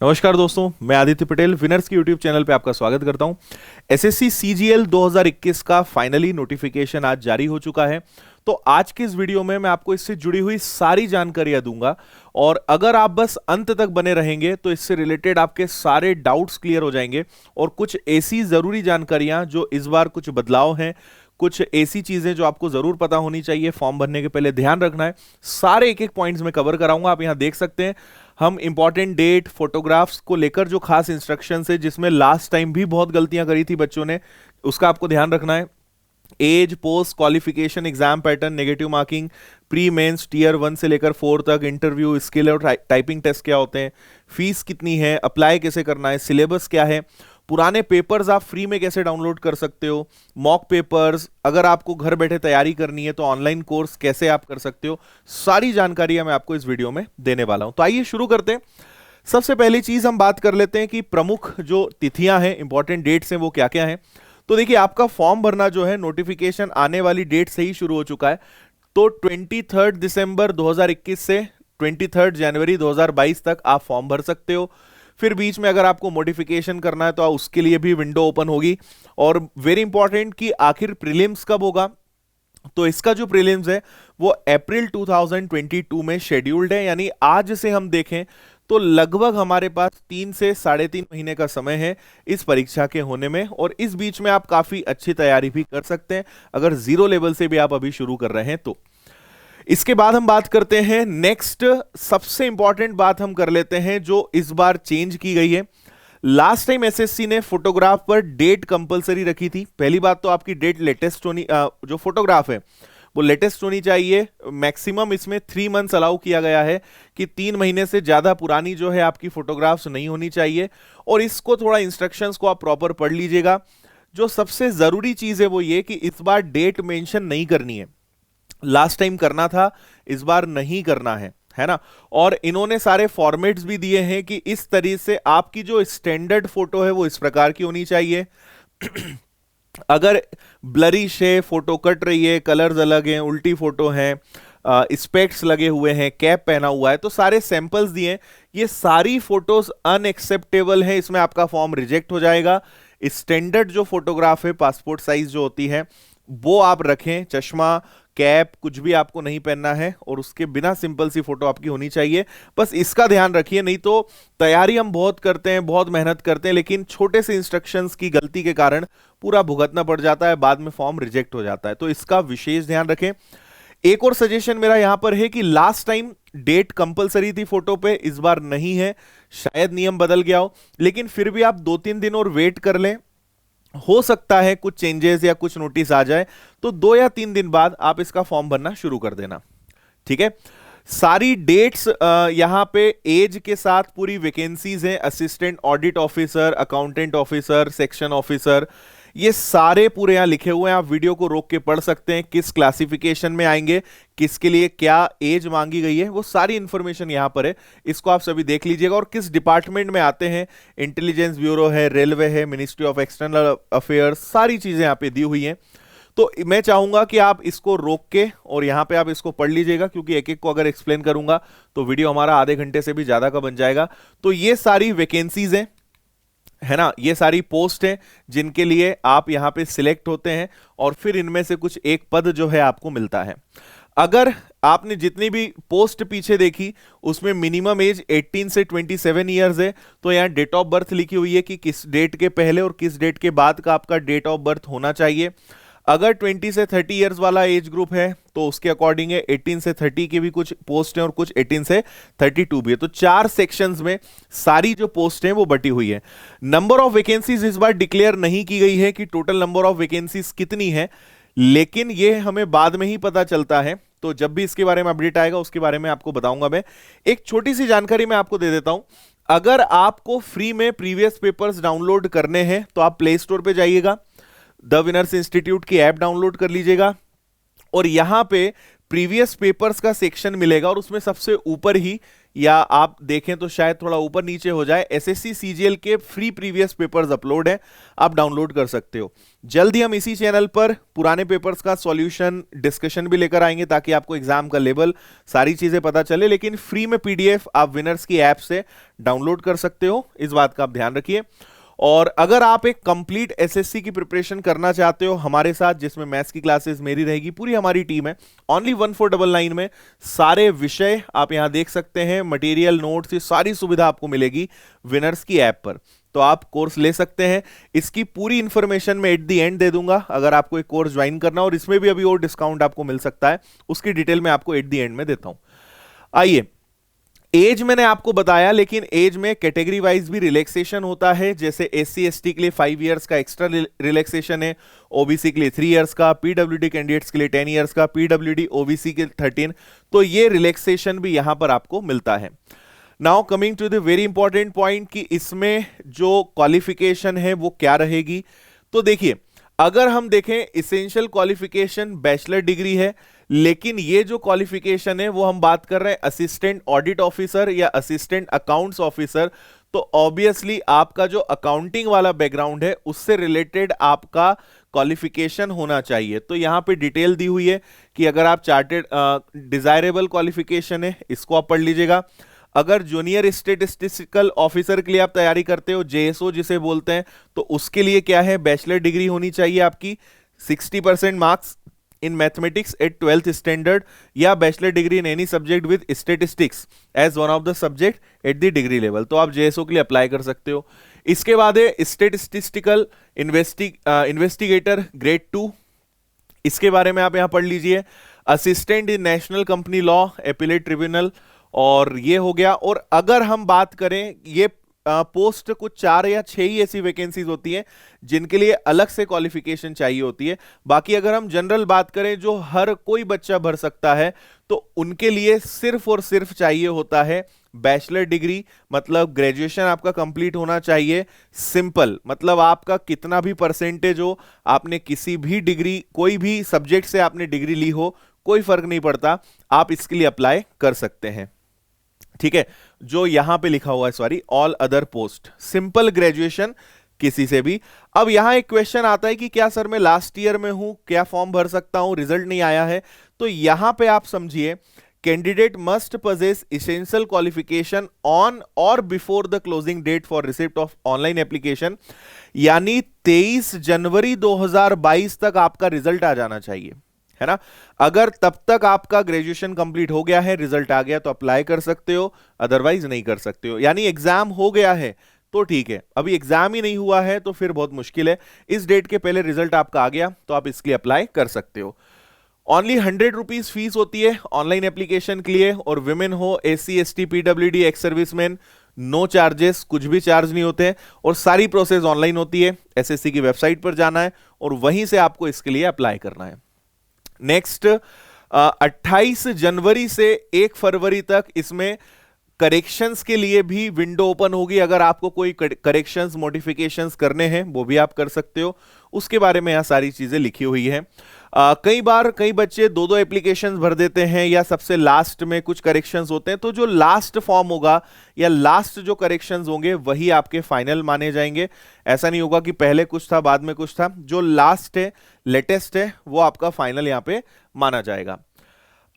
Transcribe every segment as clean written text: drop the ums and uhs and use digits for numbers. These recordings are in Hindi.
नमस्कार दोस्तों, मैं आदित्य पटेल विनर्स की यूट्यूब चैनल पे आपका स्वागत करता हूं। एसएससी सीजीएल 2021 का फाइनली नोटिफिकेशन आज जारी हो चुका है। तो आज की इस वीडियो में मैं आपको इससे जुड़ी हुई सारी जानकारियां दूंगा और अगर आप बस अंत तक बने रहेंगे तो इससे रिलेटेड आपके सारे डाउट्स क्लियर हो जाएंगे और कुछ ऐसी जरूरी जानकारियां जो इस बार कुछ बदलाव हैं, कुछ ऐसी चीजें जो आपको जरूर पता होनी चाहिए, फॉर्म भरने के पहले ध्यान रखना है, सारे एक एक पॉइंट्स में कवर कराऊंगा। आप यहां देख सकते हैं हम इंपॉर्टेंट डेट फोटोग्राफ्स को लेकर जो खास इंस्ट्रक्शंस है, जिसमें लास्ट टाइम भी बहुत गलतियां करी थी बच्चों ने, उसका आपको ध्यान रखना है। Age, post qualification, exam pattern, negative marking, pre mains tier 1 से लेकर 4 तक, इंटरव्यू, स्किल और टाइपिंग टेस्ट क्या होते हैं, फीस कितनी है, अप्लाई कैसे करना है, सिलेबस क्या है, पुराने पेपर्स आप फ्री में कैसे डाउनलोड कर सकते हो, मॉक पेपर्स, अगर आपको घर बैठे तैयारी करनी है तो ऑनलाइन कोर्स कैसे आप कर सकते हो, सारी जानकारियां मैं आपको इस वीडियो में देने वाला हूं। तो आइए शुरू करते हैं। सबसे पहली चीज हम बात कर लेते हैं कि प्रमुख जो तिथियां हैं, इंपॉर्टेंट डेट्स हैं, वो क्या क्या हैं। तो देखिए, आपका फॉर्म भरना जो है नोटिफिकेशन आने वाली डेट से ही शुरू हो चुका है। तो 23 दिसंबर 2021 से 23 जनवरी 2022 तक आप फॉर्म भर सकते हो। फिर बीच में अगर आपको मॉडिफिकेशन करना है तो उसके लिए भी विंडो ओपन होगी। और वेरी इंपॉर्टेंट कि आखिर प्रीलिम्स कब होगा, तो इसका जो प्रीलिम्स है वो अप्रैल 2022 में शेड्यूल्ड है। यानी आज से हम देखें तो लगभग हमारे पास 3 से 3.5 महीने का समय है इस परीक्षा के होने में, और इस बीच में आप काफी अच्छी तैयारी भी कर सकते हैं अगर जीरो लेवल से भी आप अभी शुरू कर रहे हैं तो। इसके बाद हम बात करते हैं नेक्स्ट, सबसे इंपॉर्टेंट बात हम कर लेते हैं जो इस बार चेंज की गई है। लास्ट टाइम एसएससी ने फोटोग्राफ पर डेट कंपलसरी रखी थी। पहली बात तो आपकी डेट लेटेस्ट होनी, जो फोटोग्राफ है वो लेटेस्ट होनी चाहिए। मैक्सिमम इसमें 3 मंथ्स अलाउ किया गया है कि 3 महीने से ज्यादा पुरानी जो है आपकी फोटोग्राफ्स नहीं होनी चाहिए। और इसको थोड़ा इंस्ट्रक्शंस को आप प्रॉपर पढ़ लीजिएगा। जो सबसे जरूरी चीज है वो ये कि इस बार डेट मेंशन नहीं करनी है। लास्ट टाइम करना था, इस बार नहीं करना है ना। और इन्होंने सारे फॉर्मेट्स भी दिए हैं कि इस तरीके से आपकी जो स्टैंडर्ड फोटो है वो इस प्रकार की होनी चाहिए। अगर ब्लरिश है, फोटो कट रही है, कलर्स अलग हैं, उल्टी फोटो है, स्पेक्ट्स लगे हुए हैं, कैप पहना हुआ है, तो सारे सैंपल्स दिए हैं। ये सारी फोटोज अनएक्सेप्टेबल है, इसमें आपका फॉर्म रिजेक्ट हो जाएगा। स्टैंडर्ड जो फोटोग्राफ है, पासपोर्ट साइज जो होती है वो आप रखें। चश्मा, कैप कुछ भी आपको नहीं पहनना है और उसके बिना सिंपल सी फोटो आपकी होनी चाहिए। बस इसका ध्यान रखिए, नहीं तो तैयारी हम बहुत करते हैं, बहुत मेहनत करते हैं, लेकिन छोटे से इंस्ट्रक्शंस की गलती के कारण पूरा भुगतना पड़ जाता है, बाद में फॉर्म रिजेक्ट हो जाता है। तो इसका विशेष ध्यान रखें। एक और सजेशन मेरा यहां पर है कि लास्ट टाइम डेट कंपलसरी थी फोटो पे, इस बार नहीं है। शायद नियम बदल गया हो, लेकिन फिर भी आप 2-3 दिन और वेट कर लें। हो सकता है कुछ चेंजेस या कुछ नोटिस आ जाए, तो 2 या 3 दिन बाद आप इसका फॉर्म भरना शुरू कर देना। ठीक है, सारी डेट्स यहां पे एज के साथ पूरी वैकेंसीज हैं। Assistant audit officer, accountant officer, section officer, ये सारे पूरे यहां लिखे हुए हैं। आप वीडियो को रोक के पढ़ सकते हैं, किस क्लासिफिकेशन में आएंगे, किसके लिए क्या एज मांगी गई है, वो सारी इंफॉर्मेशन यहां पर है। इसको आप सभी देख लीजिएगा। और किस डिपार्टमेंट में आते हैं, इंटेलिजेंस ब्यूरो है, रेलवे है, मिनिस्ट्री ऑफ एक्सटर्नल अफेयर्स, सारी चीजें यहां पे दी हुई हैं। तो मैं चाहूंगा कि आप इसको रोक के और यहां पे आप इसको पढ़ लीजिएगा, क्योंकि एक एक को अगर एक्सप्लेन करूंगा तो वीडियो हमारा आधे घंटे से भी ज्यादा का बन जाएगा। तो ये सारी वैकेंसीज हैं, है ना, ये सारी पोस्ट हैं जिनके लिए आप यहां पे सिलेक्ट होते हैं और फिर इनमें से कुछ एक पद जो है आपको मिलता है। अगर आपने जितनी भी पोस्ट पीछे देखी उसमें मिनिमम एज 18 से 27 ईयर्स है, तो यहां डेट ऑफ बर्थ लिखी हुई है कि किस डेट के पहले और किस डेट के बाद का आपका डेट ऑफ बर्थ होना चाहिए। अगर 20 से 30 इयर्स वाला एज ग्रुप है तो उसके अकॉर्डिंग है 18 से 30 की भी कुछ पोस्ट हैं और कुछ 18 से 32 भी है। तो 4 सेक्शंस में सारी जो पोस्ट हैं वो बटी हुई है। नंबर ऑफ वैकेंसीज इस बार डिक्लेयर नहीं की गई है कि टोटल नंबर ऑफ वैकेंसीज कितनी है, लेकिन ये हमें बाद में ही पता चलता है। तो जब भी इसके बारे में अपडेट आएगा उसके बारे में आपको बताऊंगा मैं। एक छोटी सी जानकारी मैं आपको दे देता हूं। अगर आपको फ्री में प्रीवियस पेपर्स डाउनलोड करने हैं तो आप प्ले स्टोर पे जाइएगा, द विनर्स इंस्टीट्यूट की ऐप डाउनलोड कर लीजिएगा और यहां पे प्रीवियस पेपर्स का सेक्शन मिलेगा और उसमें सबसे ऊपर ही या आप देखें तो शायद थोड़ा ऊपर नीचे हो जाए, एसएससी सीजीएल के फ्री प्रीवियस पेपर्स अपलोड हैं, आप डाउनलोड कर सकते हो। जल्द ही हम इसी चैनल पर पुराने पेपर्स का सॉल्यूशन डिस्कशन भी लेकर आएंगे ताकि आपको एग्जाम का लेवल सारी चीजें पता चले, लेकिन फ्री में पीडीएफ आप विनर्स की ऐप से डाउनलोड कर सकते हो, इस बात का आप ध्यान रखिए। और अगर आप एक कंप्लीट एसएससी की प्रिपरेशन करना चाहते हो हमारे साथ, जिसमें मैथ्स की क्लासेस मेरी रहेगी, पूरी हमारी टीम है, ओनली 1499 में सारे विषय आप यहां देख सकते हैं, मटेरियल नोट्स, ये सारी सुविधा आपको मिलेगी विनर्स की ऐप पर, तो आप कोर्स ले सकते हैं। इसकी पूरी इंफॉर्मेशन मैं एट द एंड दे दूंगा अगर आपको एक कोर्स ज्वाइन करना, और इसमें भी अभी और डिस्काउंट आपको मिल सकता है, उसकी डिटेल मैं आपको एट द एंड में देता हूं। आइए, एज मैंने आपको बताया, लेकिन एज में कैटेगरी वाइज भी रिलैक्सेशन होता है, जैसे एससी एसटी के लिए 5 इयर्स का एक्स्ट्रा रिलैक्सेशन है, ओबीसी के लिए 3 इयर्स का, पीडब्ल्यूडी कैंडिडेट्स के लिए 10 इयर्स का, पीडब्ल्यूडी ओबीसी के 13, तो ये रिलैक्सेशन भी यहां पर आपको मिलता है। Now coming to the very important point कि इसमें जो क्वालिफिकेशन है वो क्या रहेगी। तो देखिए, अगर हम देखें इसेंशियल क्वालिफिकेशन बैचलर डिग्री है, लेकिन ये जो क्वालिफिकेशन है वो हम बात कर रहे हैं असिस्टेंट ऑडिट ऑफिसर या असिस्टेंट अकाउंट्स ऑफिसर, तो ऑब्वियसली आपका जो अकाउंटिंग वाला बैकग्राउंड है उससे रिलेटेड आपका क्वालिफिकेशन होना चाहिए। तो यहां पे डिटेल दी हुई है कि अगर आप चार्टेड डिजायरेबल क्वालिफिकेशन है, इसको आप पढ़ लीजिएगा। अगर जूनियर स्टेटिस्टिकल ऑफिसर के लिए आप तैयारी करते हो, जेएसओ जिसे बोलते हैं, तो उसके लिए क्या है, बैचलर डिग्री होनी चाहिए आपकी, 60% marks in mathematics at 12th standard, या bachelor degree in any subject with statistics as one of the subject at the degree level, तो आप जेएसओ के लिए अप्लाई कर सकते हो। इसके बाद है स्टेटिस्टिकल इन्वेस्टिगेटर ग्रेड 2, इसके बारे में आप यहां पढ़ लीजिए। Assistant in national company law appellate tribunal, और ये हो गया। और अगर हम बात करें, ये पोस्ट कुछ 4 या 6 ही ऐसी वैकेंसीज होती हैं जिनके लिए अलग से क्वालिफिकेशन चाहिए होती है। बाकी अगर हम जनरल बात करें जो हर कोई बच्चा भर सकता है, तो उनके लिए सिर्फ और सिर्फ चाहिए होता है बैचलर डिग्री, मतलब ग्रेजुएशन आपका कंप्लीट होना चाहिए। सिंपल मतलब आपका कितना भी परसेंटेज हो, आपने किसी भी डिग्री, कोई भी सब्जेक्ट से आपने डिग्री ली हो, कोई फर्क नहीं पड़ता, आप इसके लिए अप्लाई कर सकते हैं। ठीक है, जो यहां पे लिखा हुआ है, sorry, all other post, simple graduation किसी से भी। अब यहां एक क्वेश्चन आता है कि क्या सर मैं लास्ट ईयर में हूं, क्या फॉर्म भर सकता हूं, रिजल्ट नहीं आया है, तो यहां पे आप समझिए, candidate must possess essential qualification on or before the closing date for receipt of online application, यानी 23 जनवरी 2022 तक आपका रिजल्ट आ जाना चाहिए, है ना। अगर तब तक आपका ग्रेजुएशन कंप्लीट हो गया है, रिजल्ट आ गया, तो अप्लाई कर सकते हो, अदरवाइज नहीं कर सकते हो। यानी एग्जाम हो गया है तो ठीक है, अभी एग्जाम ही नहीं हुआ है तो फिर बहुत मुश्किल है। इस डेट के पहले रिजल्ट आपका आ गया तो आप इसके लिए अप्लाई कर सकते हो। ओनली 100 रुपीज फीस होती है ऑनलाइन एप्लीकेशन के लिए, और विमेन हो, SC ST PWD ex serviceman, no charges, कुछ भी चार्ज नहीं होते हैं, और सारी प्रोसेस ऑनलाइन होती है। एसएससी की वेबसाइट पर जाना है और वहीं से आपको इसके लिए अप्लाई करना है। नेक्स्ट 28 जनवरी से 1 फरवरी तक इसमें करेक्शंस के लिए भी विंडो ओपन होगी। अगर आपको कोई करेक्शंस मॉडिफिकेशंस करने हैं वो भी आप कर सकते हो, उसके बारे में यहां सारी चीजें लिखी हुई हैं। कई बार कई बच्चे 2-2 एप्लीकेशंस भर देते हैं, या सबसे लास्ट में कुछ करेक्शंस होते हैं, तो जो लास्ट फॉर्म होगा या लास्ट जो करेक्शंस होंगे वही आपके फाइनल माने जाएंगे। ऐसा नहीं होगा कि पहले कुछ था बाद में कुछ था, जो लास्ट है, लेटेस्ट है, वो आपका फाइनल यहां पे माना जाएगा।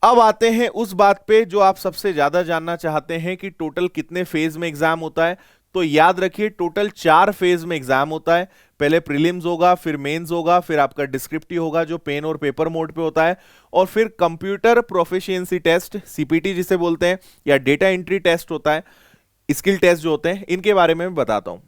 अब आते हैं उस बात पे जो आप सबसे ज्यादा जानना चाहते हैं कि टोटल कितने फेज में एग्जाम होता है। तो याद रखिए, टोटल 4 फेज में एग्जाम होता है। पहले प्रीलिम्स होगा, फिर मेंस होगा, फिर आपका डिस्क्रिप्टिव होगा जो पेन और पेपर मोड पे होता है, और फिर कंप्यूटर प्रोफिशिएंसी टेस्ट, सीपीटी जिसे बोलते हैं, या डेटा एंट्री टेस्ट होता है, स्किल टेस्ट जो होते हैं, इनके बारे में मैं बताता हूं।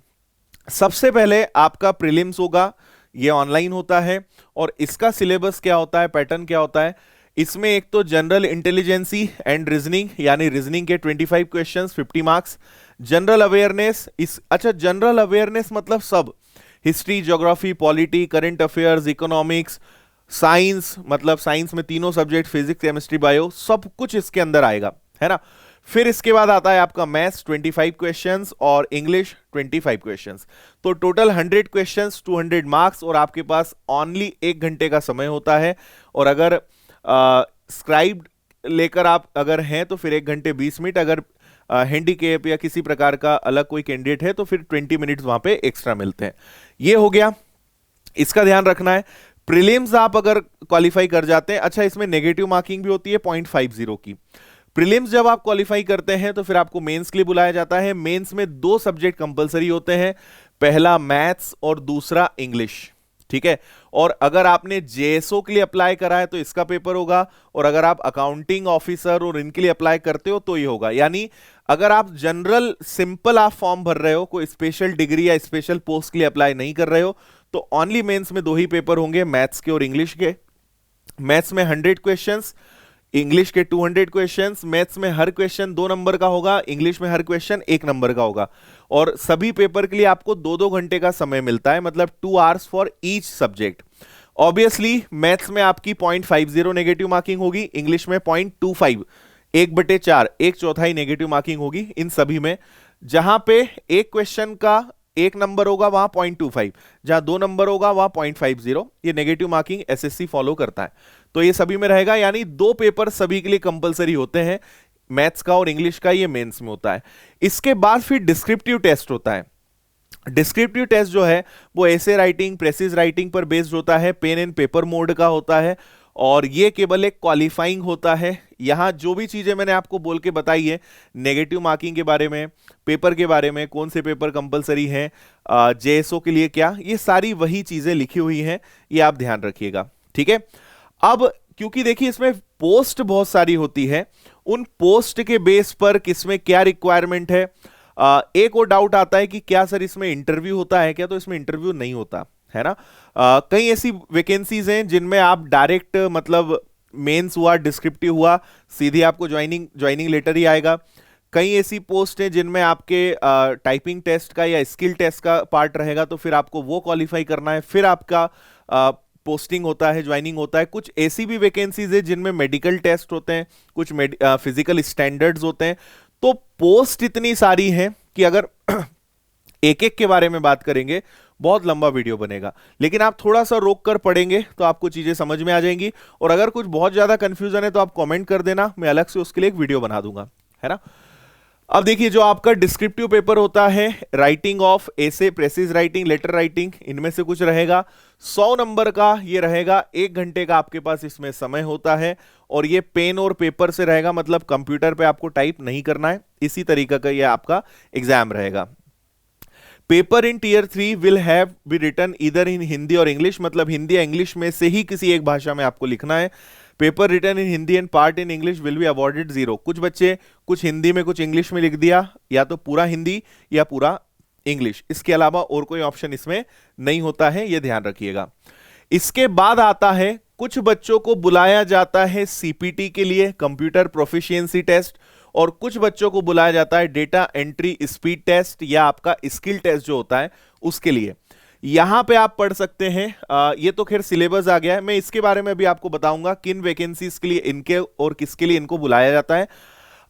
सबसे पहले आपका प्रीलिम्स होगा, यह ऑनलाइन होता है, और इसका सिलेबस क्या होता है, पैटर्न क्या होता है। इसमें एक तो जनरल इंटेलिजेंसी एंड रीजनिंग, यानी रीजनिंग के 25 क्वेश्चंस 50 मार्क्स। जनरल अवेयरनेस, अच्छा जनरल अवेयरनेस मतलब सब, history, geography, polity, current affairs, economics, science, मतलब साइंस में तीनों सब्जेक्ट, फिजिक्स, केमिस्ट्री, बायो, सब कुछ इसके अंदर आएगा, है ना। फिर इसके बाद आता है आपका मैथ्स 25 क्वेश्चंस और इंग्लिश 25 क्वेश्चंस। तो टोटल 100 क्वेश्चंस, 200 मार्क्स, और आपके पास ओनली 1 घंटे का समय होता है। और अगर स्क्राइब लेकर आप अगर हैं तो फिर 1 घंटे 20 मिनट, अगर हैंडीकैप या किसी प्रकार का अलग कोई कैंडिडेट है तो फिर 20 मिनट्स वहां पे एक्स्ट्रा मिलते हैं। ये हो गया, इसका ध्यान रखना है। प्रीलिम्स आप अगर क्वालिफाई कर जाते हैं, अच्छा इसमें नेगेटिव मार्किंग भी होती है 0.50 की। प्रीलिम्स जब आप क्वालिफाई करते हैं तो फिर आपको मेंस के लिए बुलाया जाता है। मेंस में 2 सब्जेक्ट कंपलसरी होते हैं, पहला मैथ्स और दूसरा इंग्लिश, ठीक है। और अगर आपने जेएसओ के लिए अप्लाई करा है तो इसका पेपर होगा, और अगर आप अकाउंटिंग ऑफिसर और इनके लिए अप्लाई करते हो तो ये होगा। यानी अगर आप जनरल सिंपल आप फॉर्म भर रहे हो, कोई स्पेशल डिग्री या स्पेशल पोस्ट के लिए अप्लाई नहीं कर रहे हो, तो ओनली मेंस में 2 ही पेपर होंगे, मैथ्स के और इंग्लिश के। मैथ्स में 100 क्वेश्चंस, इंग्लिश के 200 क्वेश्चंस। मैथ्स में हर क्वेश्चन 2 नंबर का होगा, इंग्लिश में हर क्वेश्चन 1 नंबर का होगा। और सभी पेपर के लिए आपको 2-2 घंटे का समय मिलता है, मतलब 2 hours for each subject. Obviously maths में आपकी 0.50 नेगेटिव मार्किंग होगी, इंग्लिश में 0.25, 1/4, 1/4 नेगेटिव मार्किंग होगी इन सभी में। जहां पे एक क्वेश्चन का 1 नंबर होगा वहां 0.25, जहां 2 नंबर होगा वहां 0.50। ये नेगेटिव मार्किंग एसएससी फॉलो करता है, तो ये सभी में रहेगा। यानी 2 पेपर सभी के लिए कंपलसरी होते हैं, मैथ्स का और इंग्लिश का, ये मेंस में होता है। इसके बाद फिर डिस्क्रिप्टिव टेस्ट होता है। डिस्क्रिप्टिव टेस्ट जो है वो एसे राइटिंग, प्रेसिज राइटिंग पर बेस्ड होता है, पेन एंड पेपर मोड का होता है, और ये केवल एक क्वालिफाइंग होता है। यहां जो भी चीजें मैंने आपको बोल के बताई है, नेगेटिव मार्किंग के बारे में, पेपर के बारे में, कौन से पेपर कंपलसरी हैं, जेएसओ के लिए क्या, ये सारी वही चीजें लिखी हुई हैं, ये आप ध्यान रखिएगा, ठीक है। अब क्योंकि देखिए इसमें पोस्ट बहुत सारी होती है, उन पोस्ट के बेस पर किसमें क्या रिक्वायरमेंट है। एक और डाउट आता है कि क्या सर इसमें इंटरव्यू होता है क्या, तो इसमें इंटरव्यू नहीं होता है ना। कई ऐसी वैकेंसीज हैं जिनमें आप डायरेक्ट, मतलब मेंस हुआ, डिस्क्रिप्टिव हुआ, सीधे आपको ज्वाइनिंग लेटर ही आएगा। कई ऐसी पोस्ट हैं जिनमें आपके टाइपिंग टेस्ट का या स्किल टेस्ट का पार्ट रहेगा, तो फिर आपको वो क्वालिफाई करना है, फिर आपका पोस्टिंग होता है, ज्वाइनिंग होता है। कुछ ऐसी भी वैकेंसीज है जिनमें मेडिकल टेस्ट होते हैं, कुछ फिजिकल स्टैंडर्ड्स होते हैं। तो पोस्ट इतनी सारी हैं कि अगर एक एक के बारे में बात करेंगे बहुत लंबा वीडियो बनेगा, लेकिन आप थोड़ा सा रोक कर पढ़ेंगे तो आपको चीजें समझ में आ जाएंगी। और अगर कुछ बहुत ज्यादा कंफ्यूजन है तो आप कमेंट कर देना, मैं अलग से उसके लिए एक वीडियो बना दूंगा, है ना। अब देखिए जो आपका डिस्क्रिप्टिव पेपर होता है, writing of essay, precis writing, letter writing, इनमें से कुछ रहेगा। 100 नंबर का ये रहेगा, 1 घंटे का आपके पास इसमें समय होता है, और ये पेन और पेपर से रहेगा, मतलब कंप्यूटर पे आपको टाइप नहीं करना है, इसी तरीके का ये आपका एग्जाम रहेगा। Paper in tier 3 will have be written either in Hindi और इंग्लिश, मतलब हिंदी या इंग्लिश में से ही किसी एक भाषा में आपको लिखना है। Paper written in Hindi and part in English will be awarded 0। कुछ बच्चे कुछ हिंदी में कुछ इंग्लिश में लिख दिया, या तो पूरा हिंदी या पूरा इंग्लिश, इसके अलावा और कोई ऑप्शन इसमें नहीं होता है, यह ध्यान रखिएगा। इसके बाद आता है, कुछ बच्चों को बुलाया जाता है सीपीटी के लिए, कंप्यूटर प्रोफिशिएंसी टेस्ट, और कुछ बच्चों को बुलाया जाता है डेटा एंट्री स्पीड टेस्ट या आपका स्किल टेस्ट जो होता है उसके लिए। यहां पे आप पढ़ सकते हैं, ये तो खैर सिलेबस आ गया है, मैं इसके बारे में भी आपको बताऊंगा किन वैकेंसीज के लिए इनके और किसके लिए इनको बुलाया जाता है।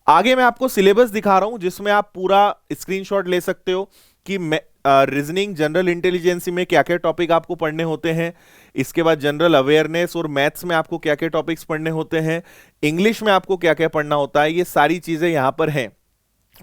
आगे मैं आपको सिलेबस दिखा रहा हूं जिसमें आप पूरा स्क्रीनशॉट ले सकते हो कि रीजनिंग, जनरल इंटेलिजेंसी में क्या क्या टॉपिक आपको पढ़ने होते हैं, इसके बाद जनरल अवेयरनेस और मैथ्स में आपको क्या क्या टॉपिक्स पढ़ने होते हैं, इंग्लिश में आपको क्या क्या पढ़ना होता है, ये सारी चीजें यहां पर हैं।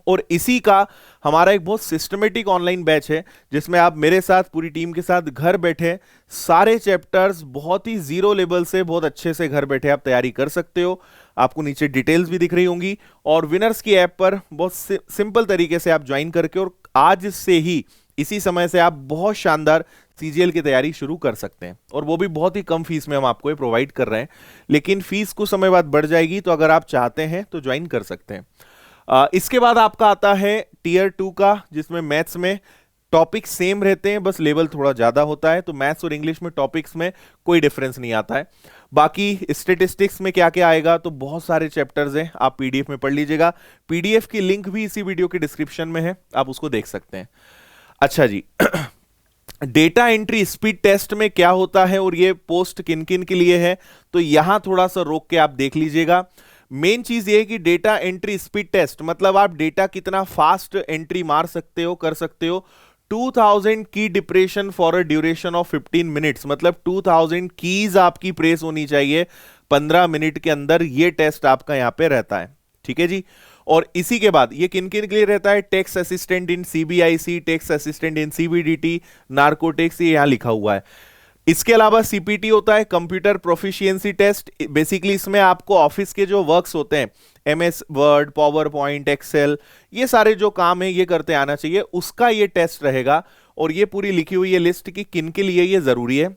और इसी का हमारा एक बहुत सिस्टमेटिक ऑनलाइन बैच है जिसमें आप मेरे साथ, पूरी टीम के साथ घर बैठे सारे चैप्टर्स बहुत ही जीरो लेवल से बहुत अच्छे से घर बैठे आप तैयारी कर सकते हो। आपको नीचे डिटेल्स भी दिख रही होंगी, और विनर्स की ऐप पर बहुत सिंपल तरीके से आप ज्वाइन करके और आज से ही इसी समय से आप बहुत शानदार सीजीएल की तैयारी शुरू कर सकते हैं, और वो भी बहुत ही कम फीस में हम आपको ये प्रोवाइड कर रहे हैं। लेकिन फीस कुछ समय बाद बढ़ जाएगी, तो अगर आप चाहते हैं तो ज्वाइन कर सकते हैं। इसके बाद आपका आता है टीयर 2 का, जिसमें मैथ्स में टॉपिक सेम रहते हैं, बस लेवल थोड़ा ज्यादा होता है। तो मैथ्स और इंग्लिश में टॉपिक्स में कोई डिफरेंस नहीं आता है। बाकी स्टेटिस्टिक्स में क्या क्या आएगा, तो बहुत सारे चैप्टर्स हैं, आप पीडीएफ में पढ़ लीजिएगा। पीडीएफ की लिंक भी इसी वीडियो के डिस्क्रिप्शन में है, आप उसको देख सकते हैं। अच्छा जी, डेटा एंट्री स्पीड टेस्ट में क्या होता है और ये पोस्ट किन किन के लिए है, तो यहां थोड़ा सा रोक के आप देख लीजिएगा। मेन चीज ये है कि डेटा एंट्री स्पीड टेस्ट मतलब आप डेटा कितना फास्ट एंट्री मार सकते हो, कर सकते हो। 2000 की depression for a duration of 15 minutes, मतलब 2000 कीज आपकी प्रेस होनी चाहिए 15 मिनट के अंदर, ये टेस्ट आपका यहां पे रहता है, ठीक है जी। और इसी के बाद ये किन किन के लिए रहता है, tax assistant in CBIC, tax assistant in CBDT, narcotics, ये यहां लिखा हुआ है। इसके अलावा सीपीटी होता है, कंप्यूटर प्रोफिशिएंसी टेस्ट। बेसिकली इसमें आपको ऑफिस के जो वर्क्स होते हैं, MS Word, PowerPoint, Excel, ये सारे जो काम है ये करते आना चाहिए, उसका ये टेस्ट रहेगा। और ये पूरी लिखी हुई है लिस्ट कि किन के लिए ये जरूरी है,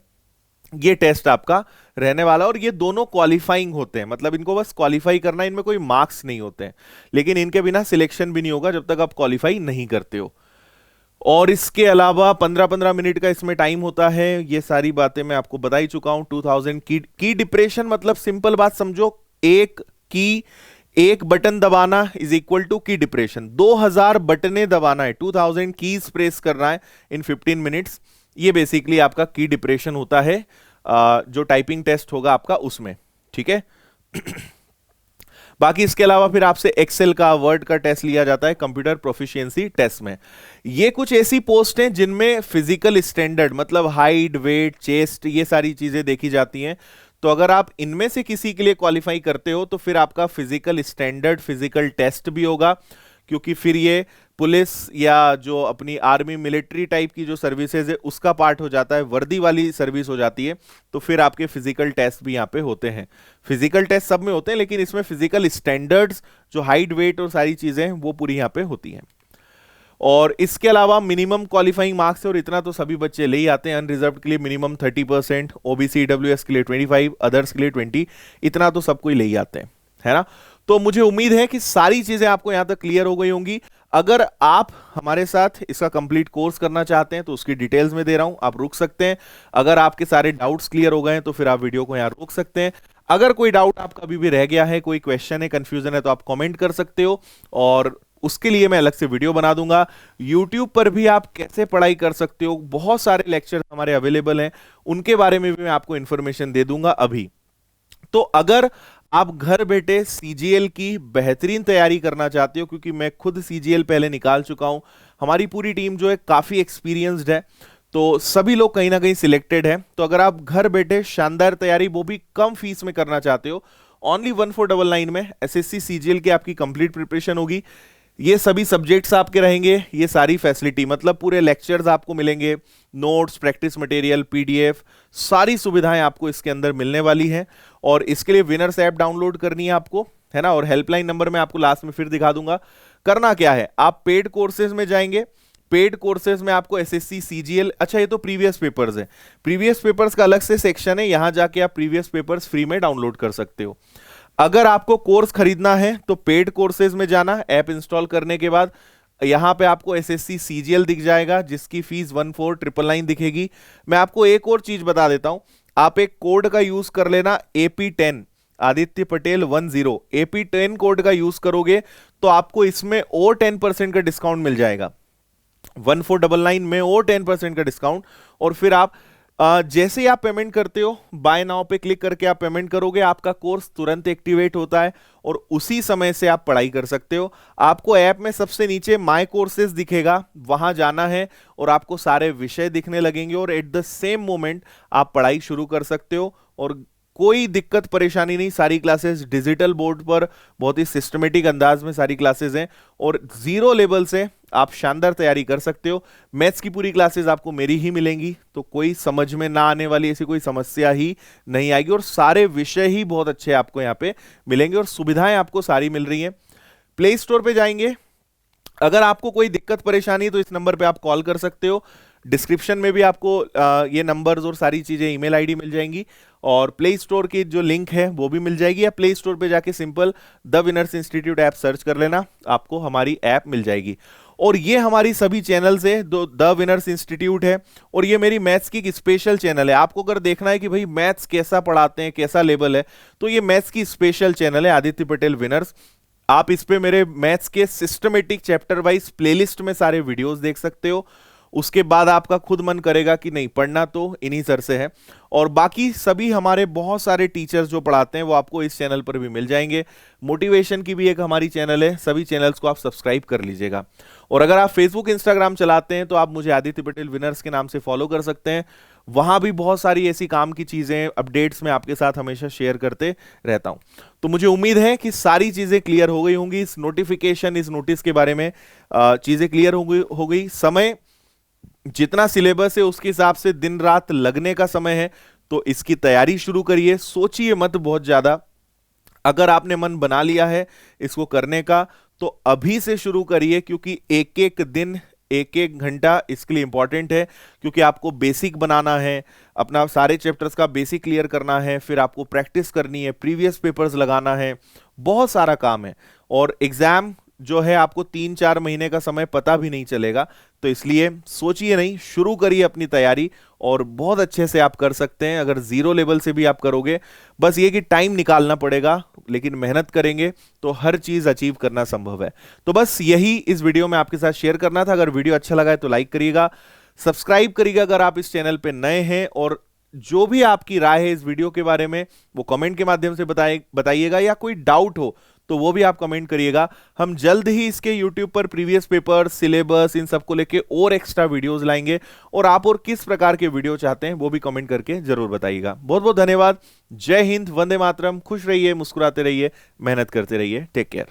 ये टेस्ट आपका रहने वाला। और ये दोनों क्वालिफाइंग होते हैं, मतलब इनको बस क्वालिफाई करना, इनमें कोई मार्क्स नहीं होते हैं, लेकिन इनके बिना सिलेक्शन भी नहीं होगा जब तक आप क्वालिफाई नहीं करते हो। और इसके अलावा 15-15 मिनट का इसमें टाइम होता है। ये सारी बातें मैं आपको बता ही चुका हूं। 2000 की डिप्रेशन मतलब सिंपल बात समझो, एक बटन दबाना इज इक्वल टू की डिप्रेशन। 2000 बटने दबाना है, 2000 कीज प्रेस करना है इन 15 मिनट्स। ये बेसिकली आपका की डिप्रेशन होता है, जो टाइपिंग टेस्ट होगा आपका उसमें, ठीक है। बाकी इसके अलावा फिर आपसे एक्सेल का, वर्ड का टेस्ट लिया जाता है कंप्यूटर प्रोफिशिएंसी टेस्ट में। ये कुछ ऐसी पोस्ट हैं जिनमें फिजिकल स्टैंडर्ड मतलब हाइट, वेट, चेस्ट, ये सारी चीजें देखी जाती हैं। तो अगर आप इनमें से किसी के लिए क्वालिफाई करते हो तो फिर आपका फिजिकल स्टैंडर्ड फिजिकल टेस्ट भी होगा, क्योंकि फिर ये पुलिस या जो अपनी आर्मी मिलिट्री टाइप की जो सर्विसेज है उसका पार्ट हो जाता है, वर्दी वाली सर्विस हो जाती है। तो फिर आपके फिजिकल टेस्ट भी यहाँ पे होते हैं। फिजिकल टेस्ट सब में होते हैं, लेकिन इसमें फिजिकल स्टैंडर्ड्स जो हाइट, वेट और सारी चीजें हैं वो पूरी यहाँ पे होती हैं। और इसके अलावा मिनिमम क्वालिफाइंग मार्क्स है, और इतना तो सभी बच्चे ले ही आते हैं। अनरिजर्व्ड के लिए मिनिमम 30%, ओबीसी ईडब्ल्यूएस के लिए 25, अदर्स के लिए 20, इतना तो सब कोई ले ही आते हैं, है ना। तो मुझे उम्मीद है कि सारी चीजें आपको यहां तक क्लियर हो गई होंगी। अगर आप हमारे साथ इसका कंप्लीट कोर्स करना चाहते हैं तो उसकी डिटेल्स में दे रहा हूं, आप रुक सकते हैं। अगर आपके सारे डाउट्स क्लियर हो गए हैं तो फिर आप वीडियो को यहां रोक सकते हैं। अगर कोई डाउट आपका अभी भी रह गया है, कोई क्वेश्चन है, कंफ्यूजन है, तो आप कमेंट कर सकते हो, और उसके लिए मैं अलग से वीडियो बना दूंगा। YouTube पर भी आप कैसे पढ़ाई कर सकते हो, बहुत सारे लेक्चर हमारे अवेलेबल हैं, उनके बारे में भी मैं आपको इंफॉर्मेशन दे दूंगा अभी। तो अगर आप घर बैठे सीजीएल की बेहतरीन तैयारी करना चाहते हो, क्योंकि मैं खुद सीजीएल पहले निकाल चुका हूं, हमारी पूरी टीम जो है काफी एक्सपीरियंस्ड है, तो सभी लोग कहीं ना कहीं सिलेक्टेड है। तो अगर आप घर बैठे शानदार तैयारी वो भी कम फीस में करना चाहते हो, ओनली 1499 में एसएससी सीजीएल की आपकी कंप्लीट प्रिपरेशन होगी। ये सभी सब्जेक्ट्स आपके रहेंगे, ये सारी फैसिलिटी मतलब पूरे लेक्चर्स आपको मिलेंगे, नोट्स, प्रैक्टिस मटेरियल, पीडीएफ, सारी सुविधाएं आपको इसके अंदर मिलने वाली हैं। और इसके लिए विनर्स ऐप डाउनलोड करनी है आपको, है ना। और हेल्पलाइन नंबर मैं आपको लास्ट में फिर दिखा दूंगा। करना क्या है, आप पेड कोर्सेज में जाएंगे। पेड कोर्सेज में आपको एसएससी सीजीएल, अच्छा ये तो प्रीवियस पेपर्स है, प्रीवियस पेपर्स का अलग से सेक्शन है, यहां जाके आप प्रीवियस पेपर्स फ्री में डाउनलोड कर सकते हो। अगर आपको कोर्स खरीदना है तो पेड कोर्सेज में जाना, ऐप इंस्टॉल करने के बाद यहां पे आपको एसएससी सीजीएल दिख जाएगा, जिसकी फीस 14,999 दिखेगी। मैं आपको एक और चीज बता देता हूं, आप एक कोड का यूज कर लेना, AP10 Aditya Patel 10, AP10 code का यूज करोगे तो आपको इसमें और 10% का डिस्काउंट मिल जाएगा, 1499 में और 10% का डिस्काउंट। और फिर आप जैसे ही आप पेमेंट करते हो, बाय नाउ पे क्लिक करके आप पेमेंट करोगे, आपका कोर्स तुरंत एक्टिवेट होता है और उसी समय से आप पढ़ाई कर सकते हो। आपको ऐप में सबसे नीचे माय कोर्सेज दिखेगा, वहां जाना है और आपको सारे विषय दिखने लगेंगे, और एट द सेम मोमेंट आप पढ़ाई शुरू कर सकते हो। और कोई दिक्कत परेशानी नहीं, सारी क्लासेस डिजिटल बोर्ड पर बहुत ही सिस्टमेटिक अंदाज में सारी क्लासेस हैं, और जीरो लेवल से आप शानदार तैयारी कर सकते हो। मैथ्स की पूरी क्लासेस आपको मेरी ही मिलेंगी, तो कोई समझ में ना आने वाली ऐसी कोई समस्या ही नहीं आएगी, और सारे विषय ही बहुत अच्छे आपको यहाँ पे मिलेंगे, और सुविधाएं आपको सारी मिल रही हैं। प्ले स्टोर पे जाएंगे, अगर आपको कोई दिक्कत परेशानी तो इस नंबर पे आप कॉल कर सकते हो। डिस्क्रिप्शन में भी आपको ये नंबर्स और सारी चीजें, ईमेल आईडी मिल जाएंगी, और प्ले स्टोर की जो लिंक है वो भी मिल जाएगी, या प्ले स्टोर पे जाके simple the winners institute app search कर लेना, आपको हमारी ऐप मिल जाएगी। और ये हमारी सभी चैनल्स है, द विनर्स इंस्टीट्यूट है, और ये मेरी मैथ्स की एक स्पेशल चैनल है। आपको अगर देखना है कि भाई मैथ्स कैसा पढ़ाते हैं, कैसा लेवल है, तो ये मैथ्स की स्पेशल चैनल है आदित्य पटेल विनर्स। आप इस पे मेरे मैथ्स के सिस्टमेटिक चैप्टर वाइज प्लेलिस्ट में सारे वीडियोस देख सकते हो। उसके बाद आपका खुद मन करेगा कि नहीं, पढ़ना तो इन्हीं सर से है। और बाकी सभी हमारे बहुत सारे टीचर्स जो पढ़ाते हैं वो आपको इस चैनल पर भी मिल जाएंगे। मोटिवेशन की भी एक हमारी चैनल है, सभी चैनल्स को आप सब्सक्राइब कर लीजिएगा। और अगर आप फेसबुक इंस्टाग्राम चलाते हैं तो आप मुझे आदित्य पटेल विनर्स के नाम से फॉलो कर सकते हैं। वहां भी बहुत सारी ऐसी काम की चीजें, अपडेट्स मैं आपके साथ हमेशा शेयर करते रहता हूं। तो मुझे उम्मीद है कि सारी चीजें क्लियर हो गई होंगी, इस नोटिफिकेशन, इस नोटिस के बारे में चीजें क्लियर हो गई। समय जितना सिलेबस है उसके हिसाब से दिन रात लगने का समय है, तो इसकी तैयारी शुरू करिए, सोचिए मत बहुत ज्यादा। अगर आपने मन बना लिया है इसको करने का, तो अभी से शुरू करिए, क्योंकि एक एक दिन, एक एक घंटा इसके लिए इंपॉर्टेंट है। क्योंकि आपको बेसिक बनाना है, अपना सारे चैप्टर्स का बेसिक क्लियर करना है, फिर आपको प्रैक्टिस करनी है, प्रीवियस पेपर्स लगाना है, बहुत सारा काम है। और एग्जाम जो है आपको 3-4 महीने का समय पता भी नहीं चलेगा। तो इसलिए सोचिए नहीं, शुरू करिए अपनी तैयारी, और बहुत अच्छे से आप कर सकते हैं। अगर जीरो लेवल से भी आप करोगे, बस ये कि टाइम निकालना पड़ेगा, लेकिन मेहनत करेंगे तो हर चीज अचीव करना संभव है। तो बस यही इस वीडियो में आपके साथ शेयर करना था। अगर वीडियो अच्छा लगा है तो लाइक करिएगा, सब्सक्राइब करिएगा अगर आप इस चैनल पे नए हैं, और जो भी आपकी राय है इस वीडियो के बारे में वो कमेंट के माध्यम से बताइएगा, या कोई डाउट हो तो वो भी आप कमेंट करिएगा। हम जल्द ही इसके YouTube पर प्रीवियस पेपर, सिलेबस, इन सबको लेके और एक्स्ट्रा वीडियोस लाएंगे, और आप और किस प्रकार के वीडियो चाहते हैं वो भी कमेंट करके जरूर बताइएगा। बहुत बहुत धन्यवाद। जय हिंद, वंदे मातरम। खुश रहिए, मुस्कुराते रहिए, मेहनत करते रहिए। Take care.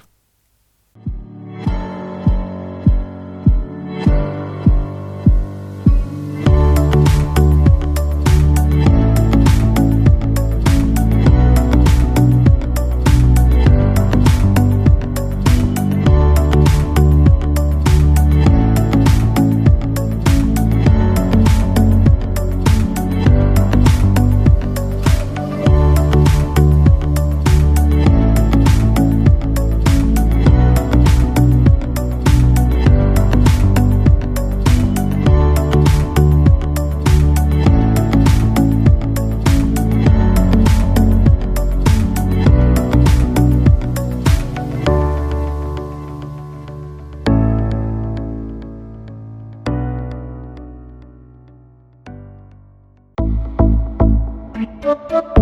Thank you.